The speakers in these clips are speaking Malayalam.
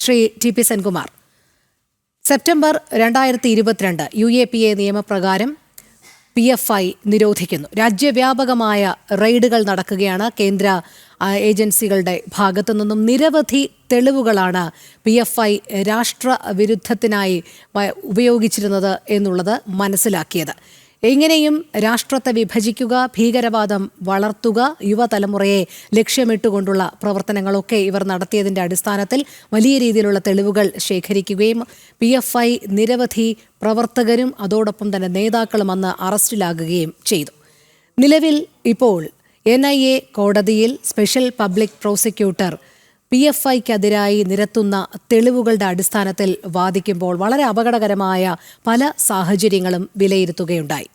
Shri T P Senkumar, September 2022 UAPA നിയമപ്രകാരം PFI നിരോധിക്കുന്നു. രാജ്യവ്യാപകമായ റെയ്ഡുകൾ നടക്കുകയാണ്. കേന്ദ്ര ഏജൻസികളുടെ ഭാഗത്തു നിന്നും നിരവധി തെളിവുകളാണ് PFI രാഷ്ട്രവിരുദ്ധത്തിനായി ഉപയോഗിച്ചിരുന്നത് എന്നുള്ളത് മനസ്സിലാക്കിയത്. എങ്ങനെയും രാഷ്ട്രത്തെ വിഭജിക്കുക, ഭീകരവാദം വളർത്തുക, യുവതലമുറയെ ലക്ഷ്യമിട്ടുകൊണ്ടുള്ള പ്രവർത്തനങ്ങളൊക്കെ ഇവർ നടത്തിയതിൻ്റെ അടിസ്ഥാനത്തിൽ വലിയ രീതിയിലുള്ള തെളിവുകൾ ശേഖരിക്കുകയും PFI നിരവധി പ്രവർത്തകരും അതോടൊപ്പം തന്നെ നേതാക്കളും അന്ന് അറസ്റ്റിലാകുകയും ചെയ്തു. നിലവിൽ ഇപ്പോൾ NIA കോടതിയിൽ സ്പെഷ്യൽ പബ്ലിക് പ്രോസിക്യൂട്ടർ PFIക്കെതിരായി നിരത്തുന്ന തെളിവുകളുടെ അടിസ്ഥാനത്തിൽ വാദിക്കുമ്പോൾ വളരെ അപകടകരമായ പല സാഹചര്യങ്ങളും വിലയിരുത്തുകയുണ്ടായി.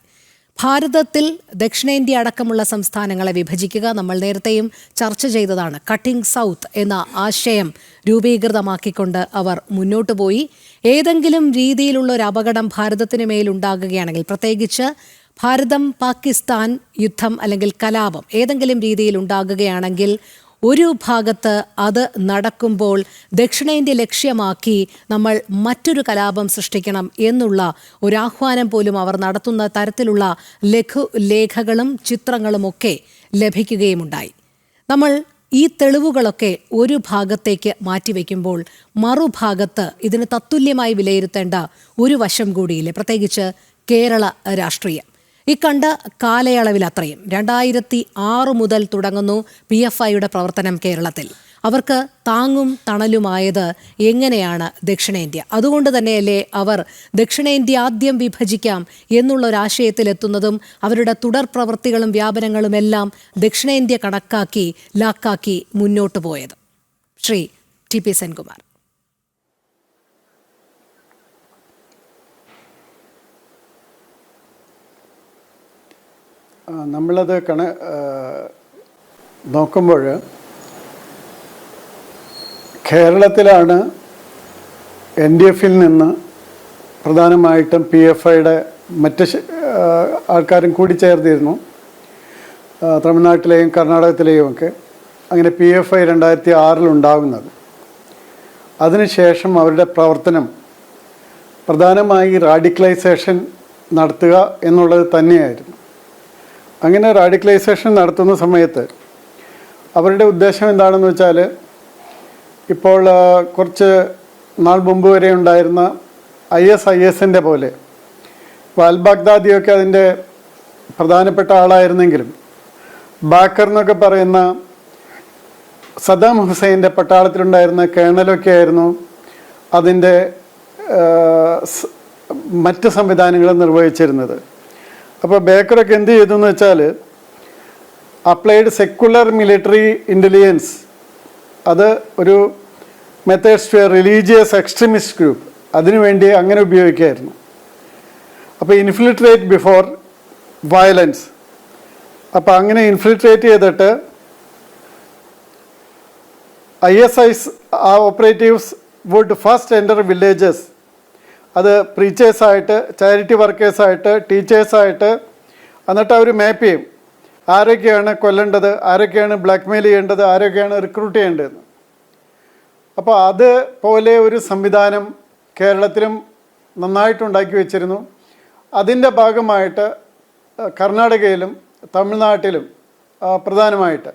ഭാരതത്തിൽ ദക്ഷിണേന്ത്യ അടക്കമുള്ള സംസ്ഥാനങ്ങളെ വിഭജിക്കുക, നമ്മൾ നേരത്തെയും ചർച്ച ചെയ്തതാണ്. കട്ടിംഗ് സൗത്ത് എന്ന ആശയം രൂപീകൃതമാക്കിക്കൊണ്ട് അവർ മുന്നോട്ട് പോയി. ഏതെങ്കിലും രീതിയിലുള്ള ഒരു അപകടം ഭാരതത്തിന് മേലുണ്ടാകുകയാണെങ്കിൽ, പ്രത്യേകിച്ച് ഭാരതം പാകിസ്ഥാൻ യുദ്ധം അല്ലെങ്കിൽ കലാപം ഏതെങ്കിലും രീതിയിൽ ഉണ്ടാകുകയാണെങ്കിൽ, ഒരു ഭാഗത്ത് അത് നടക്കുമ്പോൾ ദക്ഷിണേന്ത്യ ലക്ഷ്യമാക്കി നമ്മൾ മറ്റൊരു കലാപം സൃഷ്ടിക്കണം എന്നുള്ള ഒരാഹ്വാനം പോലും അവർ നടത്തുന്ന തരത്തിലുള്ള ലഘുലേഖകളും ചിത്രങ്ങളുമൊക്കെ ലഭിക്കുകയുമുണ്ടായി. നമ്മൾ ഈ തെളിവുകളൊക്കെ ഒരു ഭാഗത്തേക്ക് മാറ്റിവെക്കുമ്പോൾ മറുഭാഗത്ത് ഇതിന് തത്തുല്യമായി വിലയിരുത്തേണ്ട ഒരു വശം കൂടിയില്ലേ, പ്രത്യേകിച്ച് കേരള രാഷ്ട്രീയം. ഈ കണ്ട കാലയളവിൽ അത്രയും 2006 മുതൽ തുടങ്ങുന്നു PFIയുടെ പ്രവർത്തനം കേരളത്തിൽ. അവർക്ക് താങ്ങും തണലുമായത് എങ്ങനെയാണ് ദക്ഷിണേന്ത്യ? അതുകൊണ്ട് തന്നെയല്ലേ അവർ ദക്ഷിണേന്ത്യ ആദ്യം വിഭജിക്കാം എന്നുള്ളൊരാശയത്തിലെത്തുന്നതും അവരുടെ തുടർ പ്രവൃത്തികളും വ്യാപനങ്ങളുമെല്ലാം ദക്ഷിണേന്ത്യ കണക്കാക്കി ലാക്കാക്കി മുന്നോട്ട് പോയത്? Shri T P Senkumar. നമ്മളത് നോക്കുമ്പോൾ കേരളത്തിലാണ് NDFൽ നിന്ന് പ്രധാനമായിട്ടും PFIയുടെ മറ്റ് ആൾക്കാരും കൂടി ചേർന്നിരുന്നു. തമിഴ്നാട്ടിലെയും കർണാടകത്തിലെയും ഒക്കെ. അങ്ങനെ PFI 2006 ഉണ്ടാകുന്നത്. അതിനുശേഷം അവരുടെ പ്രവർത്തനം പ്രധാനമായി റാഡിക്കലൈസേഷൻ നടത്തുക എന്നുള്ളത് തന്നെയായിരുന്നു. അങ്ങനെ റാഡിക്കലൈസേഷൻ നടത്തുന്ന സമയത്ത് അവരുടെ ഉദ്ദേശം എന്താണെന്ന് വെച്ചാൽ, ഇപ്പോൾ കുറച്ച് നാൾ മുമ്പ് വരെ ഉണ്ടായിരുന്ന ISISൻ്റെ പോലെ, ഇപ്പോൾ അൽ ബാഗ്ദാദിയൊക്കെ അതിൻ്റെ പ്രധാനപ്പെട്ട ആളായിരുന്നെങ്കിലും ബാക്കർ എന്നൊക്കെ പറയുന്ന സദ്ദാം ഹുസൈൻ്റെ പട്ടാളത്തിലുണ്ടായിരുന്ന കേണലൊക്കെ ആയിരുന്നു അതിൻ്റെ മറ്റ് സംവിധാനങ്ങൾ നിർവഹിച്ചിരുന്നത്. അപ്പോൾ ബേക്കറൊക്കെ എന്ത് ചെയ്തു എന്ന് വെച്ചാൽ, അപ്ലൈഡ് സെക്കുലർ മിലിറ്ററി ഇൻ്റലിജൻസ്, അത് ഒരു methods to religious extremist group, അതിനുവേണ്ടി അങ്ങനെ ഉപയോഗിക്കുകയായിരുന്നു. അപ്പോൾ ഇൻഫിൽട്രേറ്റ് ബിഫോർ വയലൻസ്. അപ്പോൾ അങ്ങനെ ഇൻഫിൽട്രേറ്റ് ചെയ്തിട്ട് ISIS operatives would first enter villages. അത് പ്രീച്ചേഴ്സായിട്ട്, ചാരിറ്റി വർക്കേഴ്സായിട്ട്, ടീച്ചേഴ്സായിട്ട്, എന്നിട്ട് അവർ മാപ്പ് ചെയ്യും ആരൊക്കെയാണ് കൊല്ലേണ്ടത്, ആരൊക്കെയാണ് ബ്ലാക്ക് മെയിൽ ചെയ്യേണ്ടത്, ആരൊക്കെയാണ് റിക്രൂട്ട് ചെയ്യേണ്ടതെന്ന്. അപ്പോൾ അതുപോലെ ഒരു സംവിധാനം കേരളത്തിലും നന്നായിട്ടുണ്ടാക്കി വെച്ചിരുന്നു. അതിൻ്റെ ഭാഗമായിട്ട് കർണാടകയിലും തമിഴ്നാട്ടിലും പ്രധാനമായിട്ട്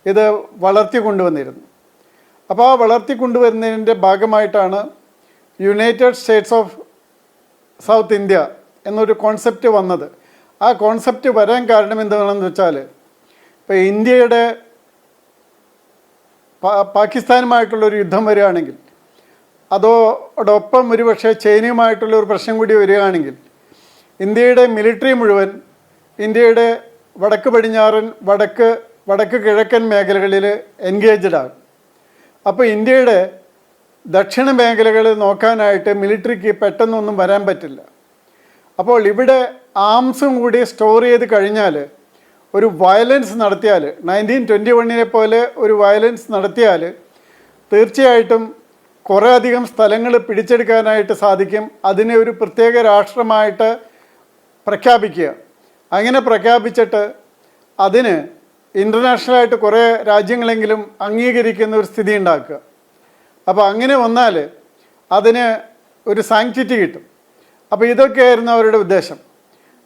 ഇത് വളർത്തിക്കൊണ്ടുവന്നിരുന്നു. അപ്പോൾ ആ വളർത്തിക്കൊണ്ടുവരുന്നതിൻ്റെ ഭാഗമായിട്ടാണ് United States of South India എന്നൊരു കോൺസെപ്റ്റ് വന്നത്. ആ കോൺസെപ്റ്റ് വരാൻ കാരണം എന്താണെന്ന് വെച്ചാൽ, ഇപ്പോൾ ഇന്ത്യയുടെ പാകിസ്ഥാനുമായിട്ടുള്ളൊരു യുദ്ധം വരികയാണെങ്കിൽ, അതോടൊപ്പം ഒരുപക്ഷെ ചൈനയുമായിട്ടുള്ള ഒരു പ്രശ്നം കൂടി വരികയാണെങ്കിൽ, ഇന്ത്യയുടെ മിലിറ്ററി മുഴുവൻ ഇന്ത്യയുടെ വടക്ക് പടിഞ്ഞാറൻ, വടക്ക് കിഴക്കൻ മേഖലകളിൽ എൻഗേജ്ഡ് ആണ്. അപ്പോൾ ഇന്ത്യയുടെ ദക്ഷിണ മേഖലകൾ നോക്കാനായിട്ട് മിലിറ്ററിക്ക് പെട്ടെന്നൊന്നും വരാൻ പറ്റില്ല. അപ്പോൾ ഇവിടെ ആംസും കൂടി സ്റ്റോർ ചെയ്ത് കഴിഞ്ഞാൽ, ഒരു വയലൻസ് നടത്തിയാൽ, 1921 പോലെ ഒരു വയലൻസ് നടത്തിയാൽ തീർച്ചയായിട്ടും കുറേ അധികം സ്ഥലങ്ങൾ പിടിച്ചെടുക്കാനായിട്ട് സാധിക്കും. അതിനെ ഒരു പ്രത്യേക രാഷ്ട്രമായിട്ട് പ്രഖ്യാപിക്കുക. അങ്ങനെ പ്രഖ്യാപിച്ചിട്ട് അതിന് ഇൻ്റർനാഷണലായിട്ട് കുറേ രാജ്യങ്ങളെങ്കിലും അംഗീകരിക്കുന്ന ഒരു സ്ഥിതി ഉണ്ടാക്കുക. അപ്പോൾ അങ്ങനെ വന്നാൽ അതിന് ഒരു സാങ്ക്ടിറ്റി കിട്ടും. അപ്പോൾ ഇതൊക്കെയായിരുന്നു അവരുടെ ഉദ്ദേശം.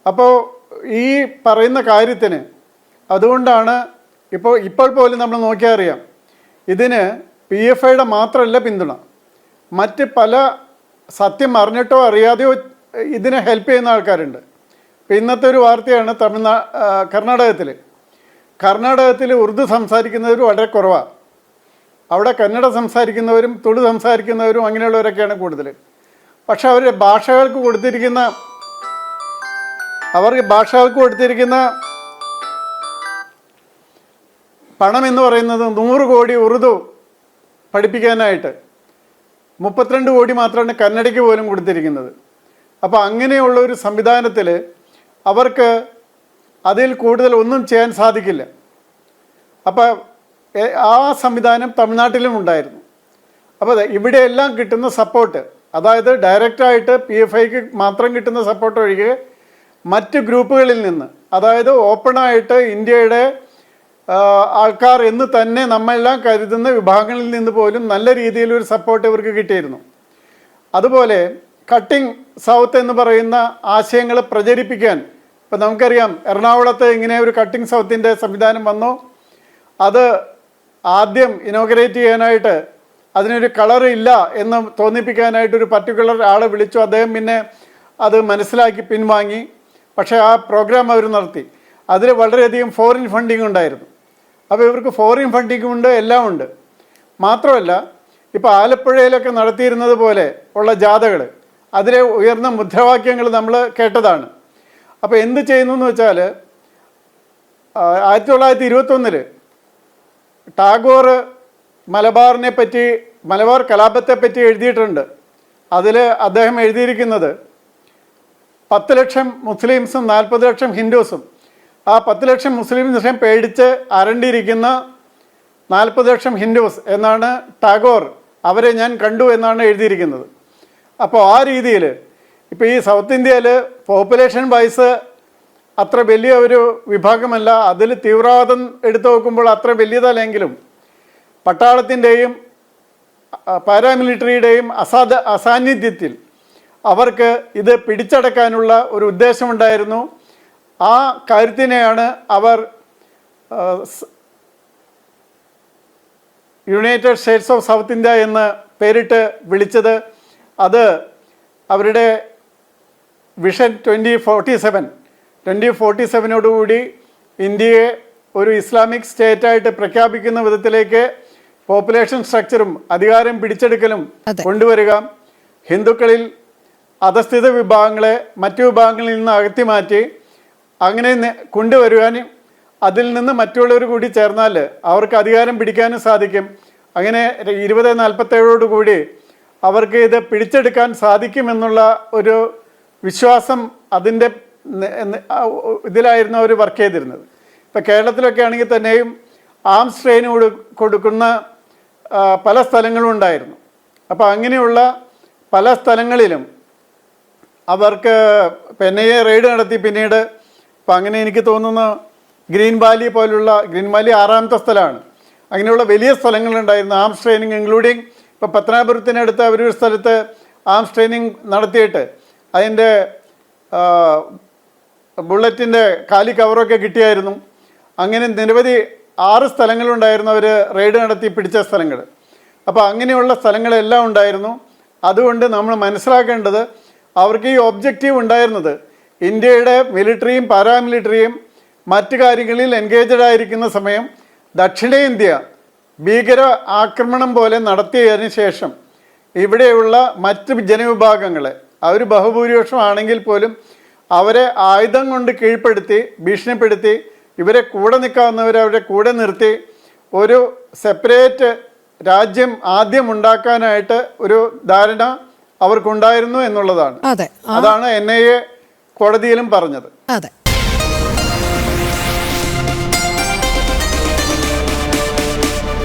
അപ്പോൾ ഈ പറയുന്ന കാര്യത്തിന് അതുകൊണ്ടാണ് ഇപ്പോൾ പോലും നമ്മൾ നോക്കിയാൽ അറിയാം, ഇതിന് PFIയുടെ മാത്രമല്ല പിന്തുണ, മറ്റ് പല സത്യം അറിഞ്ഞിട്ടോ അറിയാതെയോ ഇതിനെ ഹെൽപ്പ് ചെയ്യുന്ന ആൾക്കാരുണ്ട്. ഇപ്പോൾ ഇന്നത്തെ ഒരു വാർത്തയാണ് കർണാടകത്തിൽ ഉറുദു സംസാരിക്കുന്നവർ വളരെ കുറവാണ്. അവിടെ കന്നഡ സംസാരിക്കുന്നവരും തുളു സംസാരിക്കുന്നവരും അങ്ങനെയുള്ളവരൊക്കെയാണ് കൂടുതൽ. പക്ഷെ അവരുടെ ഭാഷകൾക്ക് കൊടുത്തിരിക്കുന്ന പണം എന്ന് പറയുന്നത് 100 കോടി ഉറുദു പഠിപ്പിക്കാനായിട്ട് 32 കോടി മാത്രമാണ് കന്നഡയ്ക്ക് പോലും കൊടുത്തിരിക്കുന്നത്. അപ്പോൾ അങ്ങനെയുള്ള ഒരു സംവിധാനത്തിൽ അവർക്ക് അതിൽ കൂടുതൽ ഒന്നും ചെയ്യാൻ സാധിക്കില്ല. അപ്പോൾ ആ സംവിധാനം തമിഴ്നാട്ടിലും ഉണ്ടായിരുന്നു. അപ്പോൾ ഇവിടെയെല്ലാം കിട്ടുന്ന സപ്പോർട്ട്, അതായത് ഡയറക്റ്റായിട്ട് PFIക്ക് മാത്രം കിട്ടുന്ന സപ്പോർട്ട് ഒഴികെ മറ്റ് ഗ്രൂപ്പുകളിൽ നിന്ന്, അതായത് ഓപ്പണായിട്ട് ഇന്ത്യയുടെ ആൾക്കാർ എന്ന് തന്നെ നമ്മളെല്ലാം കരുതുന്ന വിഭാഗങ്ങളിൽ നിന്ന് പോലും നല്ല രീതിയിലൊരു സപ്പോർട്ട് ഇവർക്ക് കിട്ടിയിരുന്നു. അതുപോലെ കട്ടിംഗ് സൗത്ത് എന്ന് പറയുന്ന ആശയങ്ങൾ പ്രചരിപ്പിക്കാൻ, ഇപ്പം നമുക്കറിയാം എറണാകുളത്ത് ഇങ്ങനെ ഒരു കട്ടിംഗ് സൗത്തിൻ്റെ സംവിധാനം വന്നു. അത് ആദ്യം ഇനോഗ്രേറ്റ് ചെയ്യാനായിട്ട് അതിനൊരു കളർ ഇല്ല എന്ന് തോന്നിപ്പിക്കാനായിട്ടൊരു പർട്ടിക്കുലർ ആളെ വിളിച്ചു. അദ്ദേഹം പിന്നെ അത് മനസ്സിലാക്കി പിൻവാങ്ങി. പക്ഷേ ആ പ്രോഗ്രാം അവർ നടത്തി. അതിൽ വളരെയധികം ഫോറിൻ ഫണ്ടിങ് ഉണ്ടായിരുന്നു. അപ്പോൾ ഇവർക്ക് ഫോറിൻ ഫണ്ടിങ്ങും ഉണ്ട്, എല്ലാം ഉണ്ട്. മാത്രമല്ല ഇപ്പോൾ ആലപ്പുഴയിലൊക്കെ നടത്തിയിരുന്നത് പോലെ ഉള്ള ജാഥകൾ, അതിലെ ഉയർന്ന മുദ്രാവാക്യങ്ങൾ നമ്മൾ കേട്ടതാണ്. അപ്പോൾ എന്ത് ചെയ്യുന്നു എന്ന് വെച്ചാൽ 1921 ടാഗോർ മലബാർ കലാപത്തെപ്പറ്റി എഴുതിയിട്ടുണ്ട്. അതിൽ അദ്ദേഹം എഴുതിയിരിക്കുന്നത് 10 ലക്ഷം മുസ്ലിംസും 40 ലക്ഷം ഹിന്ദുസും, ആ 10 ലക്ഷം മുസ്ലിംസിനെ പേടിച്ച് അരണ്ടിരിക്കുന്ന 40 ലക്ഷം ഹിന്ദുസ് എന്നാണ് ടാഗോർ, അവരെ ഞാൻ കണ്ടു എന്നാണ് എഴുതിയിരിക്കുന്നത്. അപ്പോൾ ആ രീതിയിൽ ഇപ്പോൾ ഈ സൗത്ത് ഇന്ത്യയിൽ പോപ്പുലേഷൻ വൈസ് അത്ര വലിയ ഒരു വിഭാഗമല്ല. അതിൽ തീവ്രവാദം എടുത്തു നോക്കുമ്പോൾ അത്ര വലിയതല്ലെങ്കിലും പട്ടാളത്തിൻ്റെയും പാരാമിലിറ്ററിയുടെയും അസാന്നിധ്യത്തിൽ അവർക്ക് ഇത് പിടിച്ചടക്കാനുള്ള ഒരു ഉദ്ദേശമുണ്ടായിരുന്നു. ആ കാര്യത്തിനെയാണ് അവർ United States of South India എന്ന് പേരിട്ട് വിളിച്ചത്. അത് അവരുടെ വിഷൻ 2047 ഇന്ത്യയെ ഒരു ഇസ്ലാമിക് സ്റ്റേറ്റായിട്ട് പ്രഖ്യാപിക്കുന്ന വിധത്തിലേക്ക് പോപ്പുലേഷൻ സ്ട്രക്ചറും അധികാരം പിടിച്ചെടുക്കലും കൊണ്ടുവരിക, ഹിന്ദുക്കളിൽ അധസ്ഥിത വിഭാഗങ്ങളെ മറ്റു വിഭാഗങ്ങളിൽ നിന്ന് അകറ്റി മാറ്റി അങ്ങനെ കൊണ്ടുവരുവാനും അതിൽ നിന്ന് മറ്റുള്ളവർ കൂടി ചേർന്നാൽ അവർക്ക് അധികാരം പിടിക്കാനും സാധിക്കും. അങ്ങനെ 2047 അവർക്ക് ഇത് പിടിച്ചെടുക്കാൻ സാധിക്കുമെന്നുള്ള ഒരു വിശ്വാസം അതിൻ്റെ ഇതിലായിരുന്നു അവർ വർക്ക് ചെയ്തിരുന്നത്. ഇപ്പോൾ കേരളത്തിലൊക്കെ ആണെങ്കിൽ തന്നെയും ആംസ് ട്രെയിന് കൊടുക്കുന്ന പല സ്ഥലങ്ങളും ഉണ്ടായിരുന്നു. അപ്പോൾ അങ്ങനെയുള്ള പല സ്ഥലങ്ങളിലും അവർക്ക് NIA റെയ്ഡ് നടത്തി. പിന്നീട് അപ്പോൾ അങ്ങനെ എനിക്ക് തോന്നുന്നു ഗ്രീൻ വാലി 6ാമത്തെ സ്ഥലമാണ്. അങ്ങനെയുള്ള വലിയ സ്ഥലങ്ങളുണ്ടായിരുന്നു ആംസ് ട്രെയിനിങ്, ഇൻക്ലൂഡിങ് ഇപ്പോൾ പത്തനാപുരത്തിനടുത്ത് അവരൊരു സ്ഥലത്ത് ആംസ് ട്രെയിനിങ് നടത്തിയിട്ട് അതിൻ്റെ ബുള്ളറ്റിൻ്റെ കാലി കവറൊക്കെ കിട്ടിയായിരുന്നു. അങ്ങനെ നിരവധി 6 സ്ഥലങ്ങളുണ്ടായിരുന്നു അവർ റെയ്ഡ് നടത്തി പിടിച്ച സ്ഥലങ്ങൾ. അപ്പോൾ അങ്ങനെയുള്ള സ്ഥലങ്ങളെല്ലാം ഉണ്ടായിരുന്നു. അതുകൊണ്ട് നമ്മൾ മനസ്സിലാക്കേണ്ടത് അവർക്ക് ഈ ഒബ്ജക്റ്റീവ് ഉണ്ടായിരുന്നത് ഇന്ത്യയുടെ മിലിറ്ററിയും പാരാമിലിറ്ററിയും മറ്റു കാര്യങ്ങളിൽ എൻഗേജഡ് ആയിരിക്കുന്ന സമയം ദക്ഷിണേന്ത്യ ഭീകര ആക്രമണം പോലെ നടത്തിയതിന് ശേഷം ഇവിടെയുള്ള മറ്റ് ജനവിഭാഗങ്ങളെ, അവർ ബഹുഭൂരിപക്ഷം ആണെങ്കിൽ പോലും അവരെ ആയുധം കൊണ്ട് കീഴ്പ്പെടുത്തി ഭീഷണിപ്പെടുത്തി ഇവരെ കൂടെ നിൽക്കാവുന്നവരെ അവരെ കൂടെ നിർത്തി ഒരു സെപ്പറേറ്റ് രാജ്യം ആദ്യം ഉണ്ടാക്കാനായിട്ട് ഒരു ധാരണ അവർക്കുണ്ടായിരുന്നു എന്നുള്ളതാണ്. അതാണ് NIA കോടതിയിലും പറഞ്ഞത്. അതെ.